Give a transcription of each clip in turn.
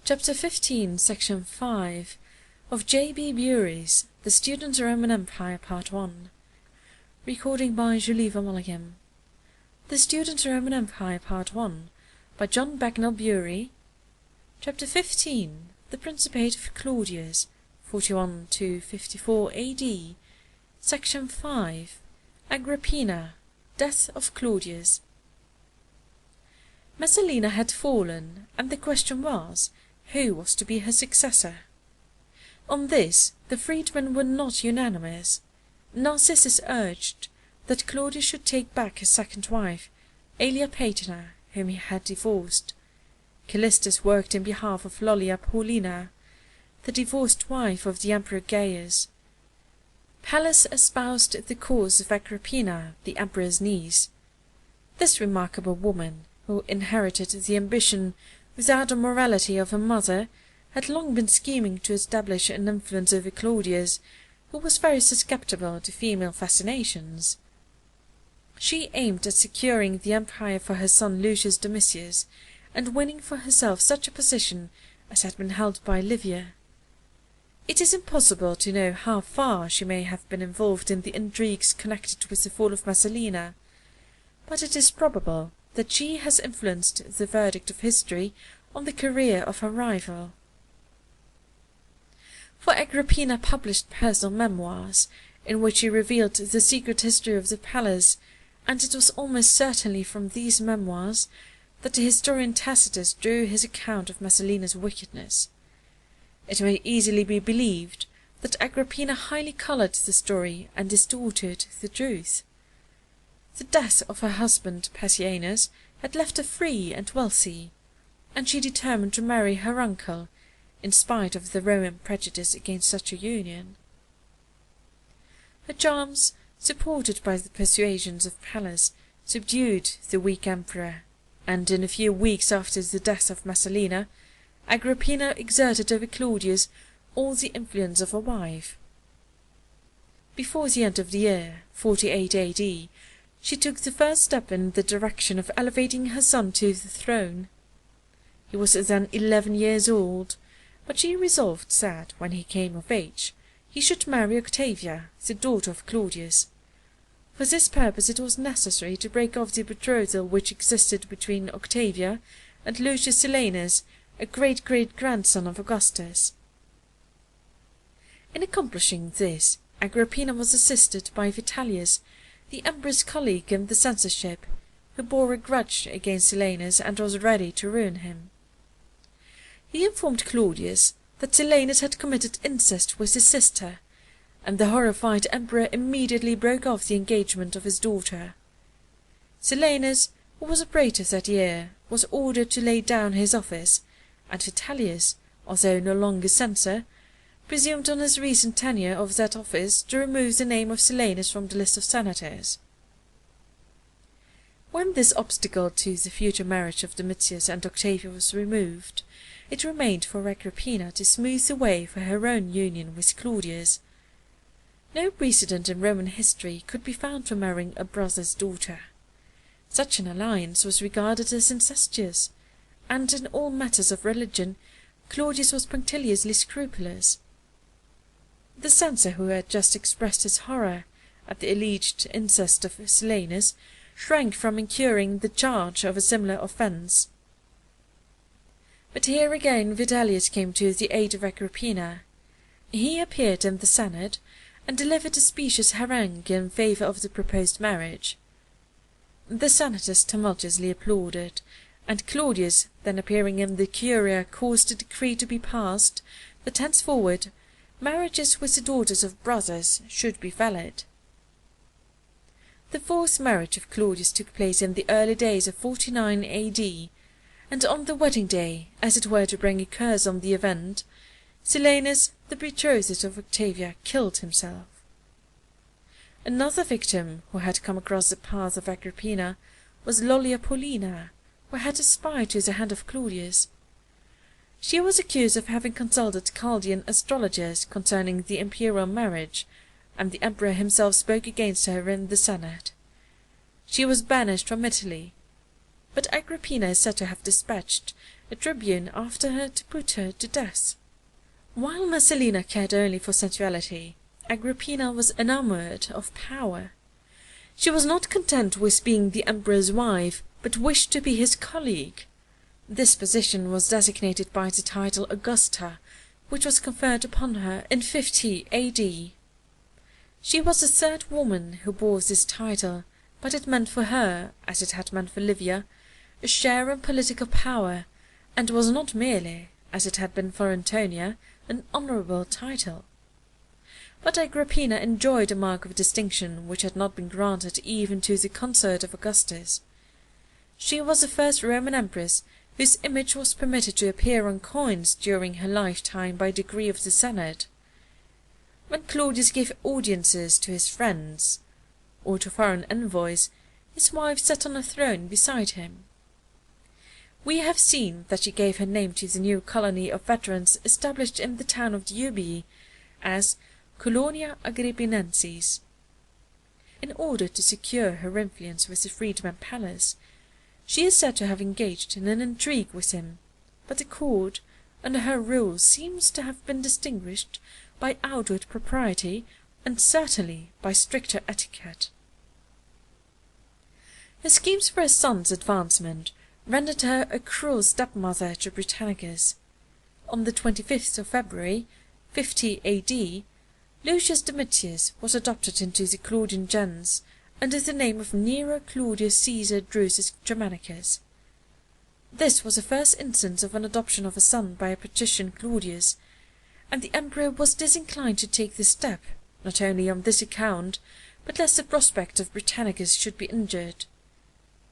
Chapter 15, Section 5 of J.B. Bury's The Student's Roman Empire, Part 1. Recording by Julie van Mulligan. The Student's Roman Empire, Part 1, by John Bagnell Bury. Chapter 15, The Principate of Claudius, 41 to 54 A.D. Section 5, Agrippina, Death of Claudius. Messalina had fallen, and the question was, who was to be her successor? On this the freedmen were not unanimous. Narcissus urged that Claudius should take back his second wife, Aelia Paetina, whom he had divorced. Callistus worked in behalf of Lollia Paulina, the divorced wife of the Emperor Gaius. Pallas espoused the cause of Agrippina, the emperor's niece. This remarkable woman, who inherited the ambition without the morality of her mother, had long been scheming to establish an influence over Claudius, who was very susceptible to female fascinations. She aimed at securing the empire for her son Lucius Domitius, and winning for herself such a position as had been held by Livia. It is impossible to know how far she may have been involved in the intrigues connected with the fall of Messalina, but it is probable that she has influenced the verdict of history on the career of her rival. For Agrippina published personal memoirs, in which she revealed the secret history of the palace, and it was almost certainly from these memoirs that the historian Tacitus drew his account of Messalina's wickedness. It may easily be believed that Agrippina highly coloured the story and distorted the truth. The death of her husband Passianus had left her free and wealthy, and she determined to marry her uncle, in spite of the Roman prejudice against such a union. Her charms, supported by the persuasions of Pallas, subdued the weak emperor, and in a few weeks after the death of Messalina, Agrippina exerted over Claudius all the influence of a wife. Before the end of the year 48 A.D., she took the first step in the direction of elevating her son to the throne. He was then 11 years old, but she resolved that, when he came of age, he should marry Octavia, the daughter of Claudius. For this purpose it was necessary to break off the betrothal which existed between Octavia and Lucius Silanus, a great-great-grandson of Augustus. In accomplishing this, Agrippina was assisted by Vitellius, the emperor's colleague in the censorship, who bore a grudge against Silanus and was ready to ruin him. He informed Claudius that Silanus had committed incest with his sister, and the horrified emperor immediately broke off the engagement of his daughter. Silanus, who was a praetor that year, was ordered to lay down his office, and Vitellius, although no longer censor, presumed on his recent tenure of that office to remove the name of Silanus from the list of senators. When this obstacle to the future marriage of Domitius and Octavia was removed, it remained for Agrippina to smooth the way for her own union with Claudius. No precedent in Roman history could be found for marrying a brother's daughter. Such an alliance was regarded as incestuous, and in all matters of religion Claudius was punctiliously scrupulous. The censor, who had just expressed his horror at the alleged incest of Silanus, shrank from incurring the charge of a similar offence. But here again Vitellius came to the aid of Agrippina. He appeared in the Senate, and delivered a specious harangue in favour of the proposed marriage. The senators tumultuously applauded, and Claudius, then appearing in the Curia, caused a decree to be passed that henceforward marriages with the daughters of brothers should be valid. The fourth marriage of Claudius took place in the early days of 49 A.D., and on the wedding day, as it were to bring a curse on the event, Silanus, the betrothed of Octavia, killed himself. Another victim who had come across the path of Agrippina was Lollia Paulina, who had aspired to the hand of Claudius. She was accused of having consulted Chaldean astrologers concerning the imperial marriage, and the emperor himself spoke against her in the Senate. She was banished from Italy, but Agrippina is said to have dispatched a tribune after her to put her to death. While Messalina cared only for sensuality, Agrippina was enamoured of power. She was not content with being the emperor's wife, but wished to be his colleague. This position was designated by the title Augusta, which was conferred upon her in 50 A.D. She was the third woman who bore this title, but it meant for her, as it had meant for Livia, a share in political power, and was not merely, as it had been for Antonia, an honourable title. But Agrippina enjoyed a mark of distinction which had not been granted even to the consort of Augustus. She was the first Roman empress whose image was permitted to appear on coins during her lifetime by decree of the Senate. When Claudius gave audiences to his friends, or to foreign envoys, his wife sat on a throne beside him. We have seen that she gave her name to the new colony of veterans established in the town of Euboea as Colonia Agrippinensis. In order to secure her influence with the freedman Pallas, she is said to have engaged in an intrigue with him, but the court under her rule seems to have been distinguished by outward propriety and certainly by stricter etiquette. Her schemes for her son's advancement rendered her a cruel stepmother to Britannicus. On the 25th of February, 50 A.D., Lucius Domitius was adopted into the Claudian gens under the name of Nero Claudius Caesar Drusus Germanicus. This was the first instance of an adoption of a son by a patrician Claudius, and the emperor was disinclined to take this step, not only on this account, but lest the prospect of Britannicus should be injured.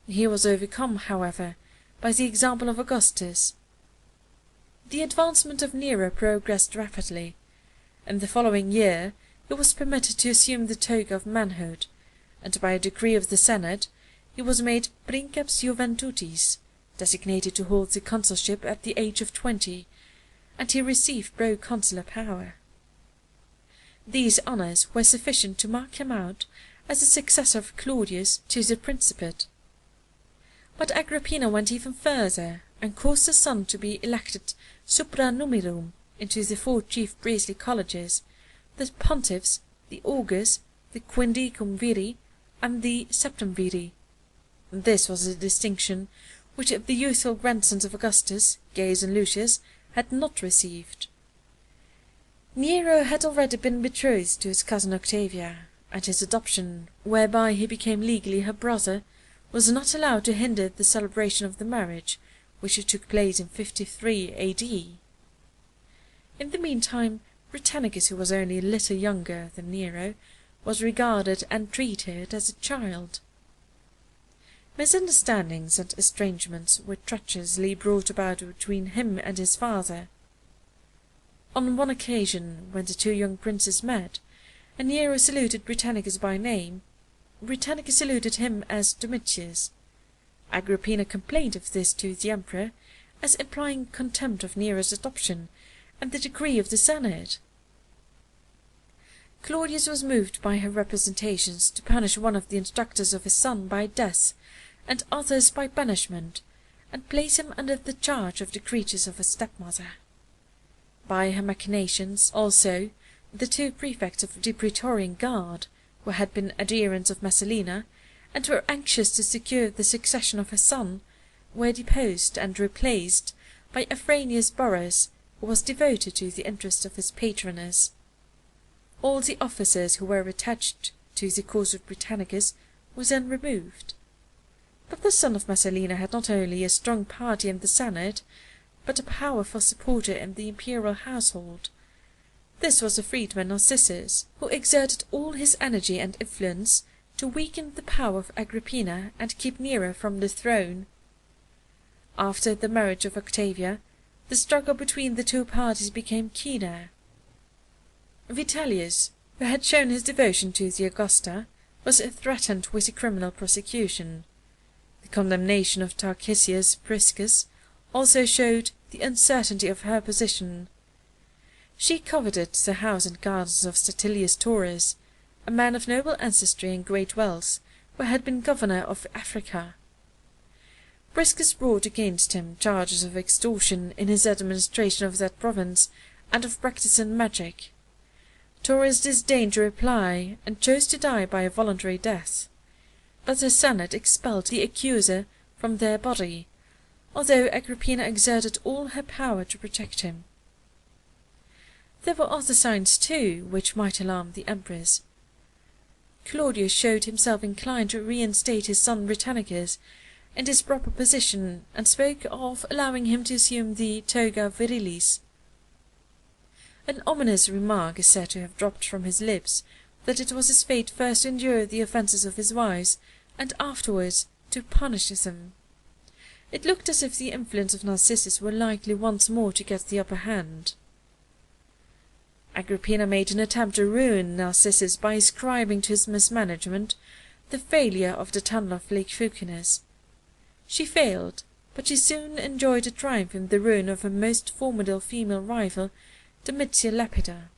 He was overcome, however, by the example of Augustus. The advancement of Nero progressed rapidly. In the following year he was permitted to assume the toga of manhood, and by a decree of the Senate he was made princeps iuventutis, designated to hold the consulship at the age of 20, and he received proconsular power. These honours were sufficient to mark him out as the successor of Claudius to the Principate. But Agrippina went even further, and caused the son to be elected suprannumerum into the 4 chief priestly colleges, the Pontiffs, the Augurs, the Quindicum Viri, and the Septem Viri. This was a distinction which the youthful grandsons of Augustus, Gaius and Lucius, had not received. Nero had already been betrothed to his cousin Octavia, and his adoption, whereby he became legally her brother, was not allowed to hinder the celebration of the marriage, which took place in 53 A.D. In the meantime, Britannicus, who was only a little younger than Nero, was regarded and treated as a child. Misunderstandings and estrangements were treacherously brought about between him and his father. On one occasion, when the 2 young princes met, and Nero saluted Britannicus by name, Britannicus saluted him as Domitius. Agrippina complained of this to the emperor, as implying contempt of Nero's adoption and the decree of the Senate. Claudius was moved by her representations to punish one of the instructors of his son by death, and others by banishment, and place him under the charge of the creatures of a stepmother. By her machinations, also, the 2 prefects of the Praetorian Guard, who had been adherents of Messalina, and were anxious to secure the succession of her son, were deposed and replaced by Afranius Burrus, who was devoted to the interests of his patroness. All the officers who were attached to the cause of Britannicus were then removed. But the son of Messalina had not only a strong party in the Senate, but a powerful supporter in the imperial household. This was the freedman Narcissus, who exerted all his energy and influence to weaken the power of Agrippina and keep Nero from the throne. After the marriage of Octavia, the struggle between the 2 parties became keener. Vitellius, who had shown his devotion to the Augusta, was threatened with a criminal prosecution. The condemnation of Tarquinius Priscus also showed the uncertainty of her position. She coveted the house and gardens of Statilius Taurus, a man of noble ancestry and great wealth, who had been governor of Africa. Priscus brought against him charges of extortion in his administration of that province, and of practising magic. Taurus disdained to reply, and chose to die by a voluntary death. But the Senate expelled the accuser from their body, although Agrippina exerted all her power to protect him. There were other signs, too, which might alarm the empress. Claudius showed himself inclined to reinstate his son Britannicus in his proper position, and spoke of allowing him to assume the toga virilis. An ominous remark is said to have dropped from his lips, that it was his fate first to endure the offences of his wives, and afterwards to punish them. It looked as if the influence of Narcissus were likely once more to get the upper hand. Agrippina made an attempt to ruin Narcissus by ascribing to his mismanagement the failure of the tunnel of Lake Fucinus. She failed, but she soon enjoyed a triumph in the ruin of her most formidable female rival, Domitia Lepida.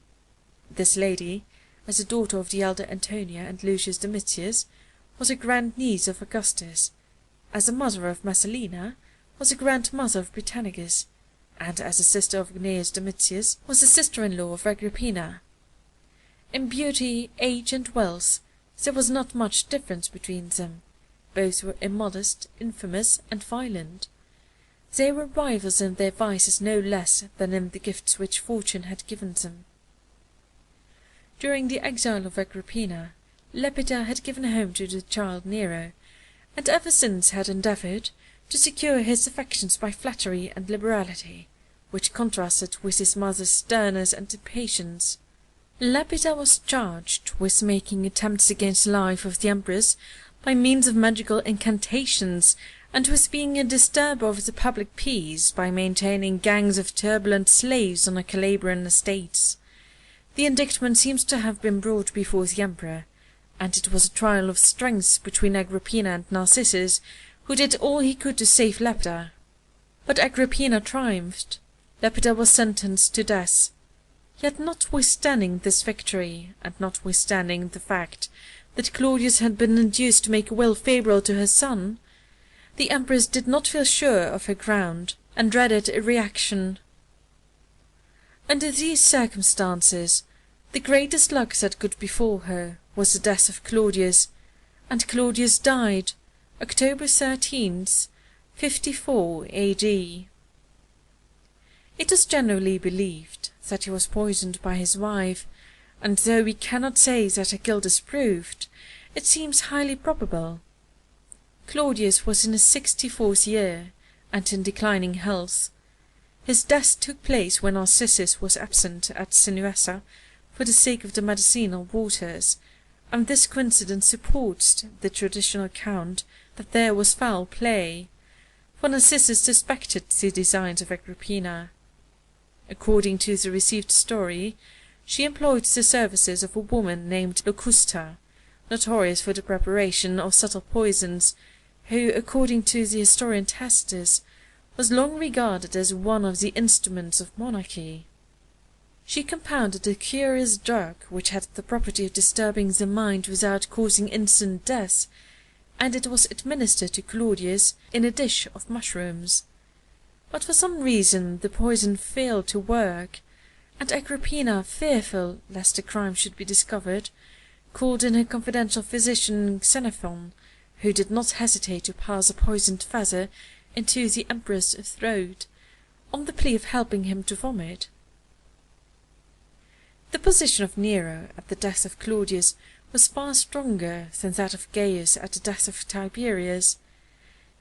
This lady, as the daughter of the elder Antonia and Lucius Domitius, was a grand-niece of Augustus, as the mother of Messalina was a grandmother of Britannicus, and as the sister of Gnaeus Domitius was the sister-in-law of Agrippina. In beauty, age, and wealth there was not much difference between them. Both were immodest, infamous, and violent. They were rivals in their vices no less than in the gifts which fortune had given them. During the exile of Agrippina, Lepida had given home to the child Nero, and ever since had endeavoured to secure his affections by flattery and liberality, which contrasted with his mother's sternness and impatience. Lepida was charged with making attempts against the life of the empress by means of magical incantations, and with being a disturber of the public peace by maintaining gangs of turbulent slaves on her Calabrian estates. The indictment seems to have been brought before the emperor, and it was a trial of strength between Agrippina and Narcissus, who did all he could to save Lepida. But Agrippina triumphed. Lepida was sentenced to death. Yet notwithstanding this victory, and notwithstanding the fact that Claudius had been induced to make a will favourable to her son, the empress did not feel sure of her ground, and dreaded a reaction. Under these circumstances, the greatest luck that could befall her was the death of Claudius, and Claudius died October 13th, 54 A.D. It is generally believed that he was poisoned by his wife, and though we cannot say that her guilt is proved, it seems highly probable. Claudius was in his 64th year, and in declining health. His death took place when Narcissus was absent at Sinuessa for the sake of the medicinal waters, and this coincidence supports the traditional account that there was foul play, for Narcissus suspected the designs of Agrippina. According to the received story, she employed the services of a woman named Locusta, notorious for the preparation of subtle poisons, who, according to the historian Tacitus, was long regarded as one of the instruments of monarchy. She compounded a curious drug which had the property of disturbing the mind without causing instant death, and it was administered to Claudius in a dish of mushrooms. But for some reason the poison failed to work, and Agrippina, fearful lest the crime should be discovered, called in her confidential physician Xenophon, who did not hesitate to pass a poisoned feather into the emperor's throat, on the plea of helping him to vomit. The position of Nero at the death of Claudius was far stronger than that of Gaius at the death of Tiberius.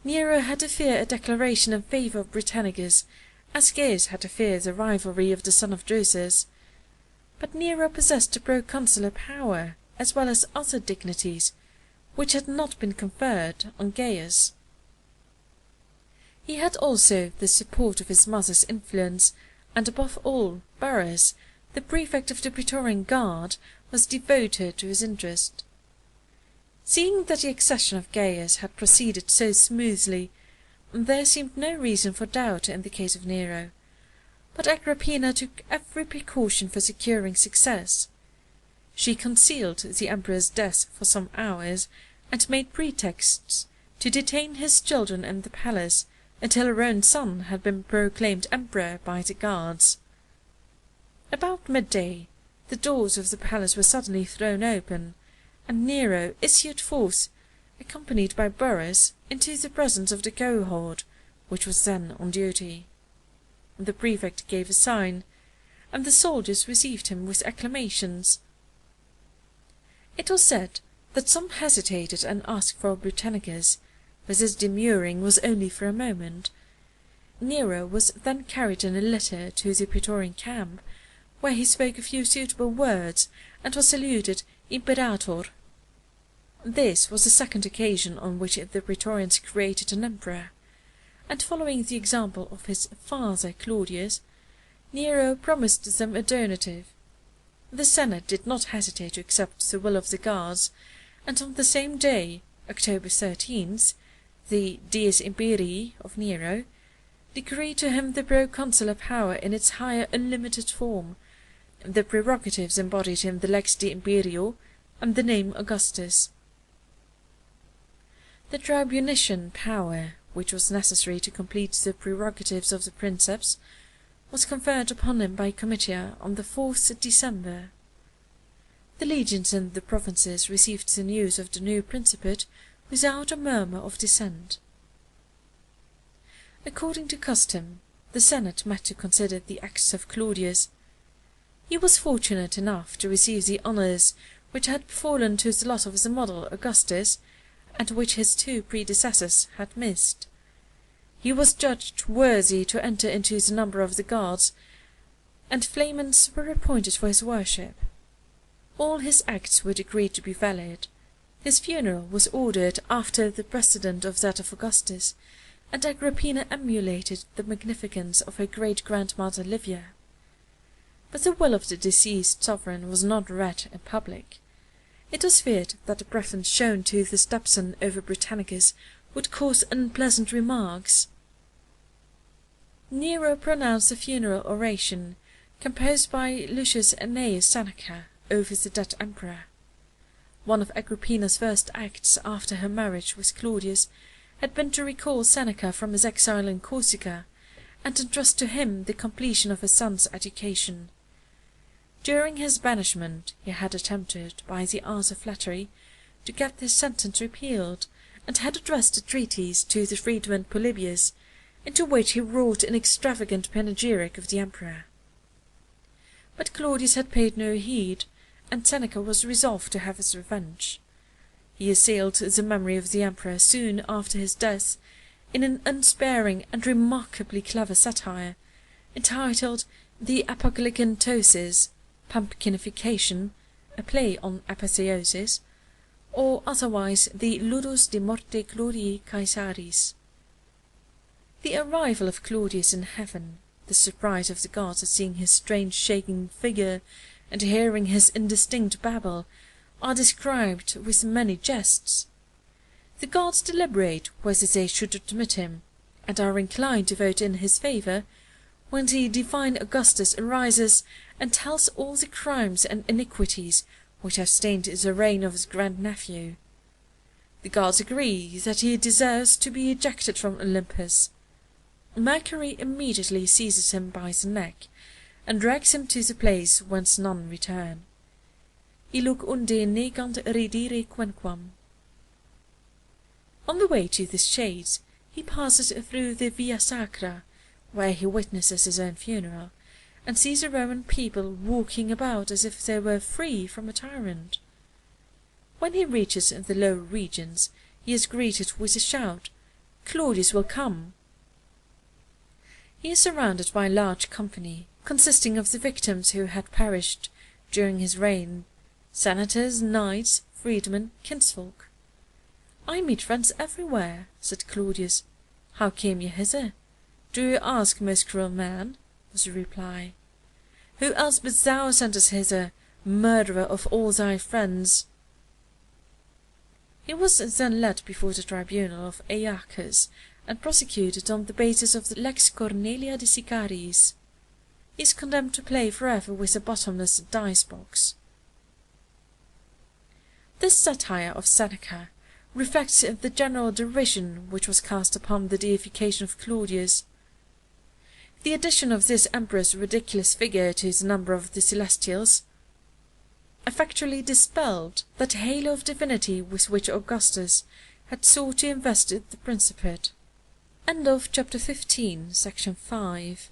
Nero had to fear a declaration in favour of Britannicus, as Gaius had to fear the rivalry of the son of Drusus. But Nero possessed the proconsular power, as well as other dignities, which had not been conferred on Gaius. He had also the support of his mother's influence, and above all, Burrus, the prefect of the Praetorian Guard, was devoted to his interest. Seeing that the accession of Gaius had proceeded so smoothly, there seemed no reason for doubt in the case of Nero, but Agrippina took every precaution for securing success. She concealed the emperor's death for some hours, and made pretexts to detain his children in the palace until her own son had been proclaimed emperor by the guards. About midday the doors of the palace were suddenly thrown open, and Nero issued forth, accompanied by Burrus, into the presence of the cohort, which was then on duty. The prefect gave a sign, and the soldiers received him with acclamations. It was said that some hesitated and asked for Britannicus, but this demurring was only for a moment. Nero was then carried in a litter to the Praetorian camp, where he spoke a few suitable words, and was saluted Imperator. This was the second occasion on which the Praetorians created an emperor, and following the example of his father Claudius, Nero promised them a donative. The Senate did not hesitate to accept the will of the guards, and on the same day, October 13th, the Dies Imperii of Nero decreed to him the proconsular power in its higher unlimited form, the prerogatives embodied in the Lex de Imperio, and the name Augustus. The tribunician power, which was necessary to complete the prerogatives of the Princeps, was conferred upon him by Comitia on the 4th December. The legions in the provinces received the news of the new Principate without a murmur of dissent. According to custom, the Senate met to consider the acts of Claudius. He was fortunate enough to receive the honours which had fallen to the lot of the model Augustus, and which his two predecessors had missed. He was judged worthy to enter into the number of the gods, and flamens were appointed for his worship. All his acts were decreed to be valid. His funeral was ordered after the precedent of that of Augustus, and Agrippina emulated the magnificence of her great-grandmother Livia. But the will of the deceased sovereign was not read in public. It was feared that the preference shown to the stepson over Britannicus would cause unpleasant remarks. Nero pronounced a funeral oration, composed by Lucius Annaeus Seneca, over the dead emperor. One of Agrippina's first acts after her marriage with Claudius had been to recall Seneca from his exile in Corsica, and entrust to him the completion of his son's education. During his banishment he had attempted, by the arts of flattery, to get his sentence repealed, and had addressed a treatise to the freedman Polybius, into which he wrought an extravagant panegyric of the emperor. But Claudius had paid no heed, and Seneca was resolved to have his revenge. He assailed the memory of the emperor soon after his death in an unsparing and remarkably clever satire, entitled The Apocalyptosis, Pumpkinification, a play on apotheosis, or otherwise the Ludus de Morte Claudii Caesaris. The arrival of Claudius in heaven, the surprise of the gods at seeing his strange shaking figure and hearing his indistinct babble, are described with many jests. The gods deliberate whether they should admit him, and are inclined to vote in his favour, when the divine Augustus arises and tells all the crimes and iniquities which have stained the reign of his grand-nephew. The gods agree that he deserves to be ejected from Olympus. Mercury immediately seizes him by the neck, and drags him to the place whence none return. Illuc unde negant redire quenquam. On the way to the shades, he passes through the Via Sacra, where he witnesses his own funeral, and sees the Roman people walking about as if they were free from a tyrant. When he reaches the lower regions, he is greeted with a shout, "Claudius will come!" He is surrounded by a large company, consisting of the victims who had perished during his reign, senators, knights, freedmen, kinsfolk. "I meet friends everywhere," said Claudius. "How came you hither? Do you ask, most cruel man?" was the reply. "Who else but thou sent us hither, murderer of all thy friends?" He was then led before the tribunal of Aeacus, and prosecuted on the basis of the Lex Cornelia de Sicariis. He is condemned to play forever with a bottomless dice-box. This satire of Seneca reflects the general derision which was cast upon the deification of Claudius. The addition of this emperor's ridiculous figure to the number of the Celestials effectually dispelled that halo of divinity with which Augustus had sought to invest the Principate. End of chapter 15, section 5.